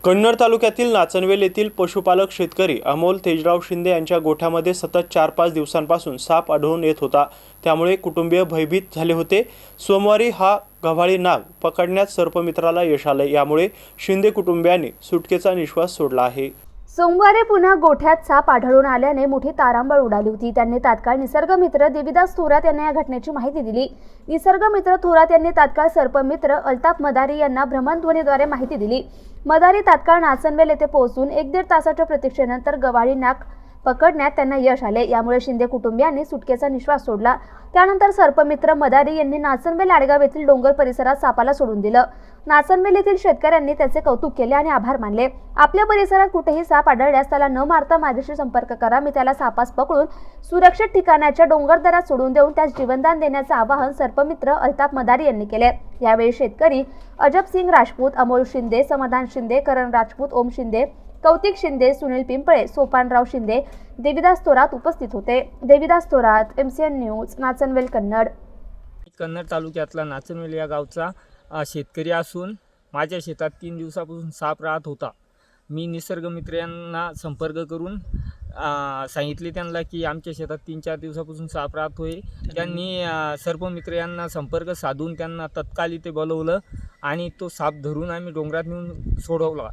कन्नड तालुक्यातील नाचनवेल येथील पशुपालक शेतकरी अमोल तेजराव शिंदे यांच्या गोठ्यामध्ये सतत 4-5 दिवसांपासून साप आढळून येत होता। त्यामुळे कुटुंबीय भयभीत झाले होते। सोमवारी हा गव्हाळी नाग पकडण्यात सर्पमित्राला यश आले। यामुळे शिंदे कुटुंबियांनी सुटकेचा निश्वास सोडला आहे। सोमवारी पुन्हा गोठ्यात साप आढळून आल्याने मोठी तारांबळ उडाली होती। त्यांनी तात्काळ निसर्गमित्र देविदास थोरात यांना या घटनेची माहिती दिली। निसर्गमित्र थोरात यांनी तात्काळ सर्पमित्र अल्ताफ मदारी यांना भ्रमणध्वनीद्वारे माहिती दिली। मदारी तात्काळ नाचनवेल येथे पोहोचून 1-1.5 तासाच्या प्रतीक्षेनंतर गव्हाळी नाग पकडण्यात त्यांना यश आले। यामुळे शिंदे कुटुंबियांनी सुटकेचा निश्वास सोडला। त्यानंतर सर्पमित्र मदारी यांनी नाचनवेल आडगाव येथील डोंगर परिसरात सापाला सोडून दिलं। नाचनवेल येथील शेतकऱ्यांनी त्याचे कौतुक केले आणि आभार मानले। आपल्या परिसरात कुठेही साप आढळल्यास त्याला न मारता माझ्याशी संपर्क करा, मी त्याला सापास पकडून सुरक्षित ठिकाणाच्या डोंगरदऱ्यात सोडून देऊन त्यास जीवनदान देण्याचे आवाहन सर्पमित्र अल्ताफ मदारी यांनी केले। यावेळी शेतकरी अजब सिंग राजपूत, अमोल शिंदे, समाधान शिंदे, करण राजपूत, ओम शिंदे, कौतिक शिंदे, सुनील पिंपळे, सोपानराव शिंदे, देविदास थोरात उपस्थित होते। Devidas Thorat, MCN news, Nachanvel, Kannad. कन्नड तालुक्यातला नाचनवेल या गावचा शेतकरी असून माझ्या शेतात 3 दिवसापासून साप राहत होता। मी निसर्गमित्र यांना संपर्क करून सांगितले त्यांना की आमच्या शेतात 3-4 दिवसापासून साप राहत होय। त्यांनी सर्पमित्र यांना संपर्क साधून त्यांना तत्काळ इथे बोलवलं आणि तो साप धरून आम्ही डोंगरात नेऊन सोडवला।